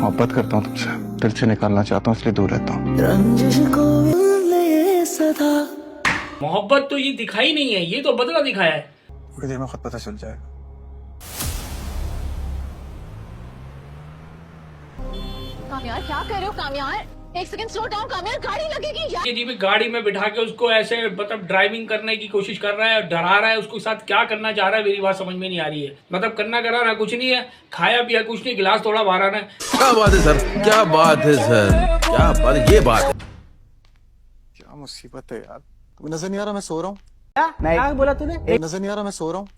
मोहब्बत करता हूँ तुमसे, दिल से निकालना चाहता हूँ, इसलिए दूर रहता हूँ। मोहब्बत तो ये दिखाई नहीं है, ये तो बदला दिखाया है। थोड़ी देर में खुद पता चल जाएगा। कामयार क्या कर रहे हो कामयार? एक सेकंड स्लो डाउन कामयार, गाड़ी लगेगी यार। ये जी भी गाड़ी में बिठा के उसको ऐसे मतलब ड्राइविंग करने की कोशिश कर रहा है, डरा रहा है, उसके साथ क्या करना चाह रहा है मेरी बात समझ में नहीं आ रही है। मतलब करना कराना कुछ नहीं है, खाया पिया कुछ नहीं, गिलास थोड़ा बाहर आना है। क्या बात है सर, क्या बात है सर, क्या बात है, ये बात है। क्या मुसीबत है यार, तुम्हें नजर नहीं आ रहा मैं सो रहा हूँ? क्या बोला तूने? नजर नहीं आ रहा मैं सो रहा हूँ?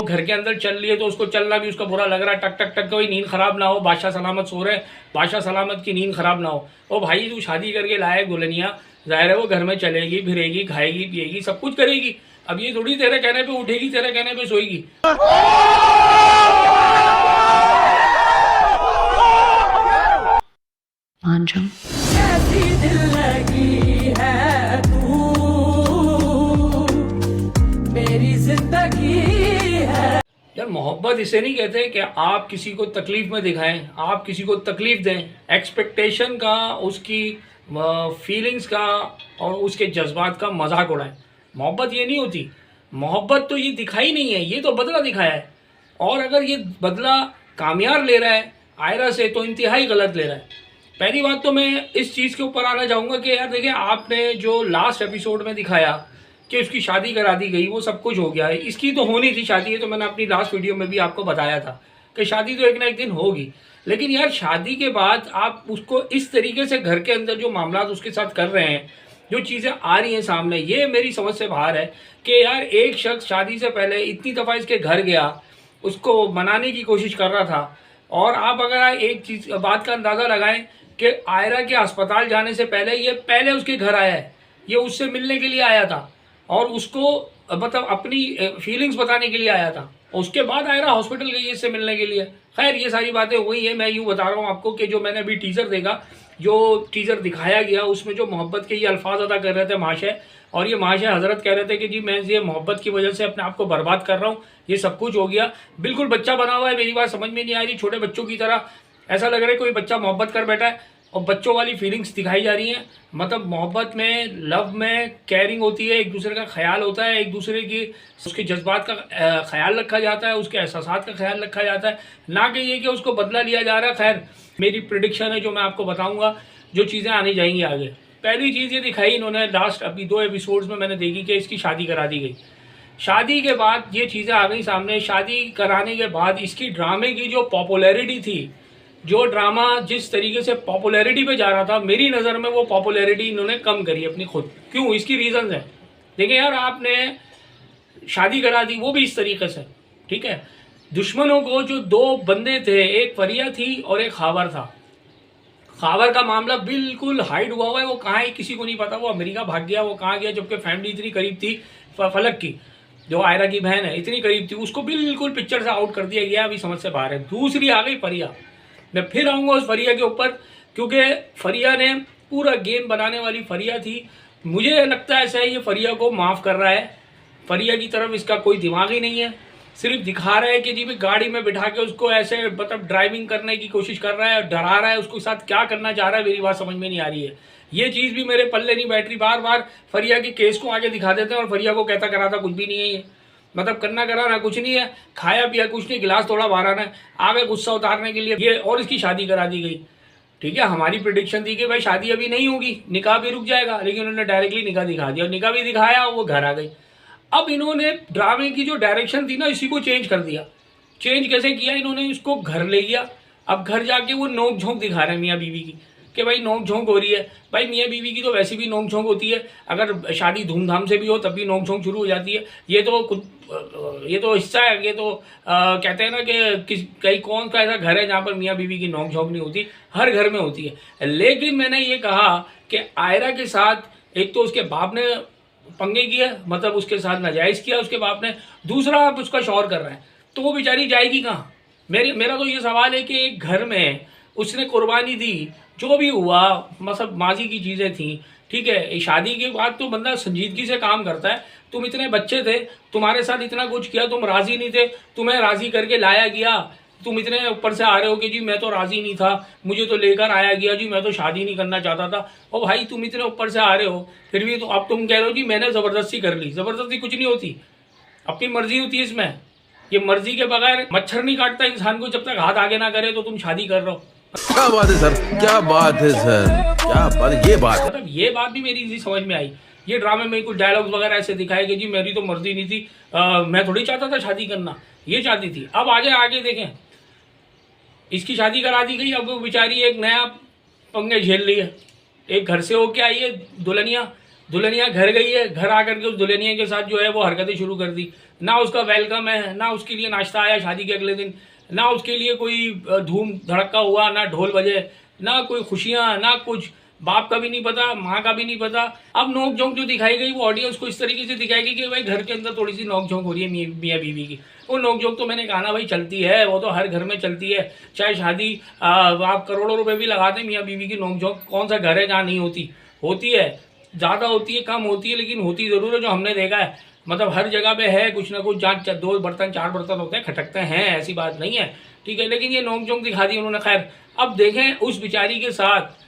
घर के अंदर चल रही है तो उसको चलना भी उसका बुरा लग रहा है, टक टक टक, कोई नींद खराब ना हो, बादशाह सलामत सो रहे, बादशाह सलामत की नींद खराब ना हो। ओ भाई तू शादी करके लाए दुल्हनिया, जाहिर है वो घर में चलेगी फिरेगी खाएगी पिएगी सब कुछ करेगी। अब ये थोड़ी तेरे कहने पे उठेगी, तेरे कहने पे सोएगी। मान जाओ। यार मोहब्बत इसे नहीं कहते कि आप किसी को तकलीफ में दिखाएं, आप किसी को तकलीफ दें, एक्सपेक्टेशन का, उसकी फीलिंग्स का और उसके जज्बात का मजाक उड़ाएं। मोहब्बत ये नहीं होती। मोहब्बत तो ये दिखाई नहीं है, ये तो बदला दिखाया है। और अगर ये बदला कामयार ले रहा है आयरा से तो इंतहाई गलत ले रहा है। पहली बात तो मैं इस चीज़ के ऊपर आना चाहूँगा कि यार देखिए, आपने जो लास्ट एपिसोड में दिखाया कि उसकी शादी करा दी गई, वो सब कुछ हो गया है, इसकी तो होनी थी शादी। तो मैंने अपनी लास्ट वीडियो में भी आपको बताया था कि शादी तो एक ना एक दिन होगी। लेकिन यार शादी के बाद आप उसको इस तरीके से घर के अंदर जो मामला उसके साथ कर रहे हैं, जो चीज़ें आ रही हैं सामने, ये मेरी समझ से बाहर है कि यार एक शख्स शादी से पहले इतनी दफ़ा इसके घर गया, उसको मनाने की कोशिश कर रहा था। और आप अगर एक चीज़ बात का अंदाज़ा लगाएं कि आयरा के अस्पताल जाने से पहले ये पहले उसके घर आया है, ये उससे मिलने के लिए आया था और उसको मतलब अपनी फीलिंग्स बताने के लिए आया था। उसके बाद आयरा हॉस्पिटल गई इससे मिलने के लिए। खैर ये सारी बातें हुई है, मैं यूँ बता रहा हूँ आपको कि जो मैंने अभी टीज़र देखा, जो टीज़र दिखाया गया, उसमें जो मोहब्बत के ये अल्फाज अदा कर रहे थे महाशय, और ये महाशय हजरत कह रहे थे कि जी मैं ये मोहब्बत की वजह से अपने आप को बर्बाद कर रहा हूँ, ये सब कुछ हो गया। बिल्कुल बच्चा बना हुआ है, मेरी बात समझ में नहीं आ रही, छोटे बच्चों की तरह ऐसा लग रहा है कोई बच्चा मोहब्बत कर बैठा है और बच्चों वाली फीलिंग्स दिखाई जा रही हैं। मतलब मोहब्बत में, लव में केयरिंग होती है, एक दूसरे का ख्याल होता है, एक दूसरे की उसके जज्बात का ख्याल रखा जाता है, उसके एहसासात का ख्याल रखा जाता है, ना कि ये कि उसको बदला लिया जा रहा है। खैर मेरी प्रिडिक्शन है जो मैं आपको बताऊंगा, जो चीज़ें आनी जाएंगी आगे। पहली चीज़ ये दिखाई इन्होंने लास्ट अभी 2 एपिसोड्स में मैंने देखी कि इसकी शादी करा दी गई। शादी के बाद ये चीज़ें आ गई सामने। शादी कराने के बाद इसकी ड्रामे की जो पॉपुलैरिटी थी, जो ड्रामा जिस तरीके से पॉपुलैरिटी पे जा रहा था, मेरी नज़र में वो पॉपुलैरिटी इन्होंने कम करी अपनी खुद। क्यों? इसकी रीज़न है। देखिए यार, आपने शादी करा दी वो भी इस तरीके से, ठीक है। दुश्मनों को जो 2 बंदे थे, एक फरिया थी और एक खावर था। खावर का मामला बिल्कुल हाइड हुआ है, वो कहाँ है किसी को नहीं पता, वो अमेरिका भाग गया, वो कहाँ गया, जबकि फैमिली इतनी करीब थी, फलक की जो आयरा की बहन है इतनी करीब थी, उसको बिल्कुल पिक्चर से आउट कर दिया गया, अभी समझ से बाहर है। दूसरी आ गई फरिया। मैं फिर आऊँगा उस फरिया के ऊपर, क्योंकि फरिया ने पूरा गेम बनाने वाली फरिया थी। मुझे लगता है ऐसा है, ये फरिया को माफ़ कर रहा है। फरिया की तरफ इसका कोई दिमाग ही नहीं है, सिर्फ दिखा रहा है कि जी भी गाड़ी में बिठा के उसको ऐसे मतलब ड्राइविंग करने की कोशिश कर रहा है, डरा रहा है, उसके साथ क्या करना चाह रहा है मेरी बात समझ में नहीं आ रही है। ये चीज़ भी मेरे पल्ले नहीं बैठ रही। बार बार फरिया के केस को आगे दिखा देते हैं और फरिया को कहता कराता कुछ भी नहीं है। ये मतलब करना कराना कुछ नहीं है, खाया पिया कुछ नहीं, गिलास थोड़ा बाहर आना है, आगे गुस्सा उतारने के लिए ये। और इसकी शादी करा दी गई, ठीक है। हमारी प्रेडिक्शन थी कि भाई शादी अभी नहीं होगी, निकाह भी रुक जाएगा, लेकिन उन्होंने डायरेक्टली निकाह दिखा दिया और निकाह भी दिखाया और वो घर आ गई। अब इन्होंने ड्रामे की जो डायरेक्शन थी ना, इसी को चेंज कर दिया। चेंज कैसे किया इन्होंने? इसको घर ले गया। अब घर जाके वो नोक झोंक दिखा रहे हैं मियाँ बीवी की कि भाई नोक झोंक हो रही है। भाई मियाँ बीवी की तो वैसे भी नोक झोंक होती है, अगर शादी धूमधाम से भी हो तब भी नोक झोंक शुरू हो जाती है। ये तो हिस्सा है, ये तो कहते हैं ना कि कहीं कौन सा ऐसा घर है जहाँ पर मियाँ बीवी की नोक झोंक नहीं होती, हर घर में होती है। लेकिन मैंने ये कहा कि आयरा के साथ एक तो उसके बाप ने पंगे किया, मतलब उसके साथ नाजायज़ किया उसके बाप ने, दूसरा आप उसका शौहर कर रहे हैं, तो वो बेचारी जाएगी कहाँ? मेरा तो ये सवाल है कि एक घर में उसने कुर्बानी दी, जो भी हुआ मतलब माजी की चीज़ें थी, ठीक है, शादी के बाद तो बंदा संजीदगी से काम करता है। तुम इतने बच्चे थे, तुम्हारे साथ इतना कुछ किया, तुम राजी नहीं थे, तुम्हें राजी करके लाया गया, तुम इतने ऊपर से आ रहे हो कि जी मैं तो राजी नहीं था, मुझे तो लेकर आया गया जी, मैं तो शादी नहीं करना चाहता था। और भाई तुम इतने ऊपर से आ रहे हो, फिर भी तो अब तुम कह रहे हो जी मैंने ज़बरदस्ती कर ली। ज़बरदस्ती कुछ नहीं होती, अपनी मर्जी होती है इसमें। ये मर्जी के बगैर मच्छर नहीं काटता इंसान को, जब तक हाथ आगे ना करे तो तुम शादी कर रहे हो। क्या बात है सर, क्या बात है सर, क्या बात है, ये बात मतलब ये बात भी मेरी इसी समझ में आई। ये ड्रामे में कुछ डायलॉग्स वगैरह ऐसे दिखाए कि जी मेरी तो मर्जी नहीं थी, मैं थोड़ी चाहता था शादी करना, ये चाहती थी। अब आगे देखें, इसकी शादी करा दी गई, अब वो बेचारी एक नया पंगे झेल रही है। एक घर से होके आई है दुल्हनिया घर गई है, घर आकर के उस दुल्हनिया के साथ जो है वो हरकतें शुरू कर दी। ना उसका वेलकम है, ना उसके लिए नाश्ता आया शादी के अगले दिन, ना उसके लिए कोई धूम धड़का हुआ, ना ढोल बजे, ना कोई खुशियाँ, ना कुछ। बाप का भी नहीं पता, माँ का भी नहीं पता। अब नोक झोंक जो दिखाई गई वो ऑडियंस को इस तरीके से दिखाएगी कि भाई घर के अंदर थोड़ी सी नोक झोंक हो रही है मियाँ बीवी की। वो नोक झोंक तो मैंने कहा ना भाई चलती है, वो तो हर घर में चलती है। चाहे शादी आप करोड़ों रुपए भी लगा दें, मियाँ बीवी की नोक झोंक कौन सा घर है जहाँ नहीं होती? होती है, ज़्यादा होती है, कम होती है, लेकिन होती ज़रूर है। जो हमने देखा है, मतलब हर जगह पे है कुछ ना कुछ, जहाँ 2 बर्तन 4 बर्तन होते हैं, खटकते हैं, ऐसी बात नहीं है, ठीक है। लेकिन ये नोक झोंक दिखा दी उन्होंने। खैर, अब देखें उस बेचारी के साथ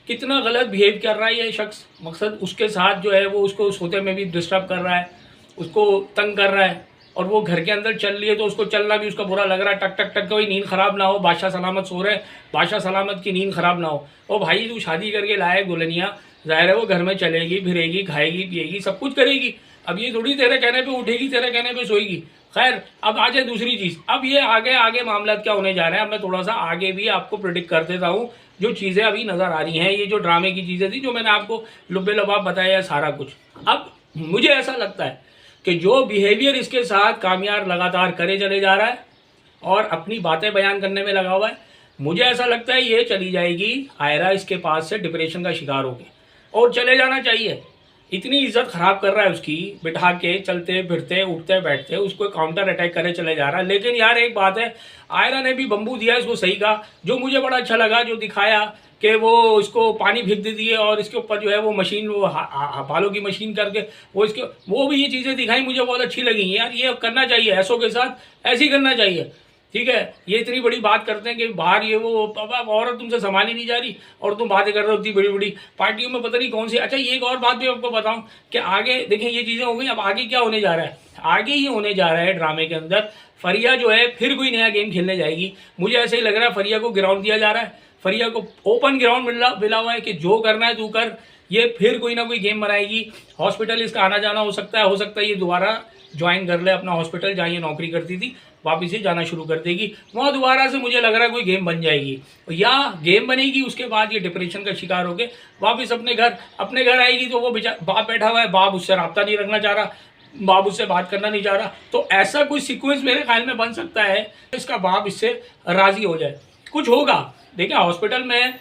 कितना गलत बिहेव कर रहा है ये शख्स। मकसद उसके साथ जो है वो उसको सोते में भी डिस्टर्ब कर रहा है, उसको तंग कर रहा है, और वो घर के अंदर चल रही है तो उसको चलना भी उसका बुरा लग रहा है। टक टक टक कोई नींद ख़राब ना हो, बादशाह सलामत सो रहे, बादशाह सलामत की नींद ख़राब ना हो। और भाई तू शादी करके लाए दुल्हनिया, ज़ाहिर है वो घर में चलेगी फिरेगी, खाएगी पिएगी, सब कुछ करेगी। अब ये थोड़ी तेरे कहने पे उठेगी, तेरे कहने पे सोएगी। खैर, अब आ जाए दूसरी चीज़। अब ये आगे मामला क्या होने जा रहे हैं, अब मैं थोड़ा सा आगे भी आपको प्रेडिक्ट कर देता हूँ। जो चीज़ें अभी नज़र आ रही हैं, ये जो ड्रामे की चीज़ें थी, जो मैंने आपको लुब्बे लबाब बताया सारा कुछ। अब मुझे ऐसा लगता है कि जो बिहेवियर इसके साथ कामयार लगातार करे चले जा रहा है और अपनी बातें बयान करने में लगा हुआ है, मुझे ऐसा लगता है ये चली जाएगी आयरा इसके पास से डिप्रेशन का शिकार होके, और चले जाना चाहिए। इतनी इज्जत खराब कर रहा है उसकी, बिठा के चलते फिरते उठते बैठते उसको काउंटर अटैक करे चले जा रहा है। लेकिन यार एक बात है, आयरा ने भी बम्बू दिया इसको सही का। जो मुझे बड़ा अच्छा लगा, जो दिखाया कि वो इसको पानी फेंक देती है और इसके ऊपर जो है वो मशीन, वो बालों की मशीन करके वो भी ये चीज़ें दिखाई, मुझे बहुत अच्छी लगी। यार ये करना चाहिए, ऐसों के साथ ऐसे ही करना चाहिए, ठीक है। ये इतनी बड़ी बात करते हैं कि बाहर ये वो औरत तुमसे संभाली नहीं जा रही और तुम बातें कर रहे हो इतनी बड़ी बड़ी पार्टियों में, पता नहीं कौन सी। अच्छा, ये एक और बात भी आपको बताऊं कि आगे देखें ये चीज़ें हो गई, अब आगे क्या होने जा रहा है? आगे ये होने जा रहा है ड्रामे के अंदर, फरिया जो है फिर कोई नया गेम खेलने जाएगी। मुझे ऐसे ही लग रहा है फरिया को ग्राउंड दिया जा रहा है, फरिया को ओपन ग्राउंड मिला हुआ है कि जो करना है तू कर। ये फिर कोई ना कोई गेम बनाएगी। हॉस्पिटल इसका आना जाना हो सकता है ये दोबारा ज्वाइन कर ले अपना हॉस्पिटल जहाँ ये नौकरी करती थी, वापस से जाना शुरू कर देगी। वहाँ दोबारा से मुझे लग रहा है कोई गेम बन जाएगी, या गेम बनेगी, उसके बाद ये डिप्रेशन का शिकार होकर वापस अपने घर आएगी। तो वो बाप बैठा हुआ है, बाप उससे रब्ता नहीं रखना चाह रहा, बाप उससे बात करना नहीं चाह रहा। तो ऐसा कोई सीक्वेंस मेरे ख्याल में बन सकता है, इसका बाप इससे राजी हो जाए, कुछ होगा। देखिए हॉस्पिटल में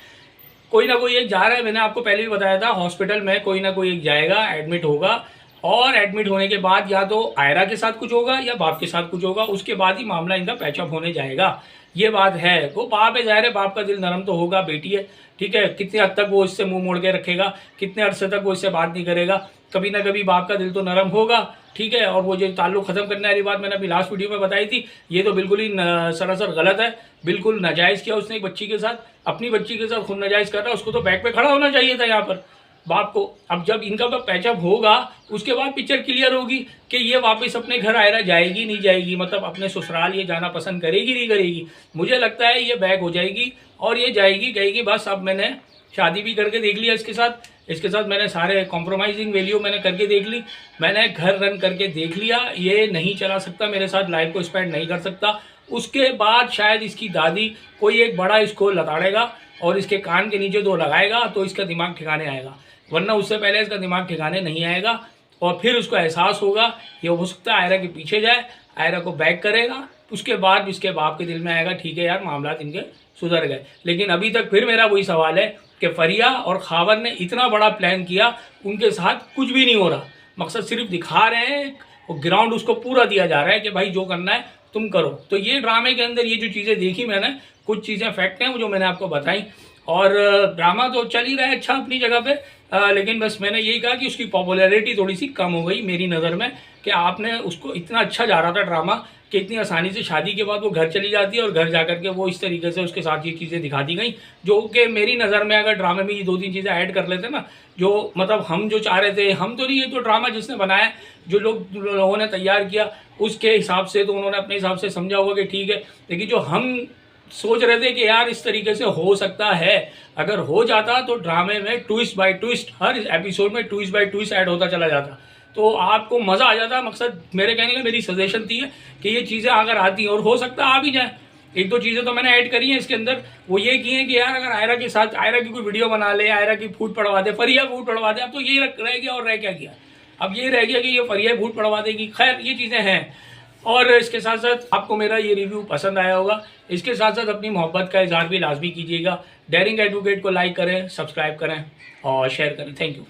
कोई ना कोई एक जा रहा है, मैंने आपको पहले भी बताया था, हॉस्पिटल में कोई ना कोई एक जाएगा, एडमिट होगा, और एडमिट होने के बाद या तो आयरा के साथ कुछ होगा या बाप के साथ कुछ होगा, उसके बाद ही मामला इनका पैचअप होने जाएगा। ये बात है। वो बाप है, जाहिर है बाप का दिल नरम तो होगा, बेटी है, ठीक है। कितने हद तक वो इससे मुंह मोड़ के रखेगा, कितने अरसे तक वो इससे बात नहीं करेगा, कभी ना कभी बाप का दिल तो नरम होगा, ठीक है। और वो जो ताल्लुक ख़त्म करने वाली बात मैंने अभी लास्ट वीडियो में बताई थी, ये तो बिल्कुल ही सरासर गलत है, बिल्कुल नाजायज़ किया उसने एक बच्ची के साथ, अपनी बच्ची के साथ खुद नाजायज़ कर रहा है। उसको तो बैक पे खड़ा होना चाहिए था यहाँ पर बाप को। अब जब इनका पैचअप होगा उसके बाद पिक्चर क्लियर होगी कि ये वापस अपने घर आयरा जाएगी नहीं जाएगी, मतलब अपने ससुराल ये जाना पसंद करेगी नहीं करेगी। मुझे लगता है ये बैक हो जाएगी और ये जाएगी गएगी बस। अब मैंने शादी भी करके देख लिया इसके साथ मैंने सारे कॉम्प्रोमाइजिंग वैल्यू मैंने करके देख ली, मैंने घर रन करके देख लिया, ये नहीं चला सकता मेरे साथ, लाइफ को स्पेंड नहीं कर सकता। उसके बाद शायद इसकी दादी कोई एक बड़ा इसको लताड़ेगा और इसके कान के नीचे 2 लगाएगा तो इसका दिमाग ठिकाने आएगा, वरना उससे पहले इसका दिमाग ठिकाने नहीं आएगा। और फिर उसको एहसास होगा, ये हो सकता है आयरा के पीछे जाए, आयरा को बैक करेगा, उसके बाद इसके बाप के दिल में आएगा ठीक है यार मामला इनके सुधर गए। लेकिन अभी तक फिर मेरा वही सवाल है कि फरिया और खावर ने इतना बड़ा प्लान किया, उनके साथ कुछ भी नहीं हो रहा, मकसद सिर्फ दिखा रहे हैं और ग्राउंड उसको पूरा दिया जा रहा है कि भाई जो करना है तुम करो। तो ये ड्रामे के अंदर ये जो चीज़ें देखी मैंने, कुछ चीज़ें फैक्ट हैं जो मैंने आपको बताई, और ड्रामा तो चल ही रहा है अच्छा अपनी जगह पे, लेकिन बस मैंने यही कहा कि उसकी पॉपुलैरिटी थोड़ी सी कम हो गई मेरी नज़र में, कि आपने उसको इतना अच्छा जा रहा था ड्रामा कि इतनी आसानी से शादी के बाद वो घर चली जाती है और घर जाकर के वो इस तरीके से उसके साथ ये चीज़ें दिखा दी गई, जो कि मेरी नज़र में अगर ड्रामे में ये 2-3 चीज़ें ऐड कर लेते ना, जो मतलब हम जो चाह रहे थे, हम तो नहीं, ये तो ड्रामा जिसने बनाया, जो लोगों ने तैयार किया उसके हिसाब से तो उन्होंने अपने हिसाब से समझा होगा कि ठीक है, लेकिन जो हम सोच रहे थे कि यार इस तरीके से हो सकता है, अगर हो जाता तो ड्रामे में ट्विस्ट बाय ट्विस्ट, हर एपिसोड में ट्विस्ट बाय ट्विस्ट ऐड होता चला जाता तो आपको मज़ा आ जाता। मकसद मेरे कहने का, मेरी सजेशन थी कि ये चीज़ें अगर आती हैं, और हो सकता आ भी जाए, 1-2 चीज़ें तो मैंने ऐड करी हैं इसके अंदर, वो ये की हैं कि यार अगर आयरा के साथ आयरा की कोई वीडियो बना ले, आयरा की फूट पड़वा दे, फरिया फूट पड़वा दे, अब तो ये रह गया, और रह क्या गया, अब ये रह गया कि ये फरिया फूट पड़वा देगी। खैर ये चीज़ें हैं। और इसके साथ साथ आपको मेरा ये रिव्यू पसंद आया होगा, इसके साथ साथ अपनी मोहब्बत का इजहार भी लाजमी कीजिएगा। डेयरिंग एडवोकेट को लाइक करें, सब्सक्राइब करें और शेयर करें। Thank you.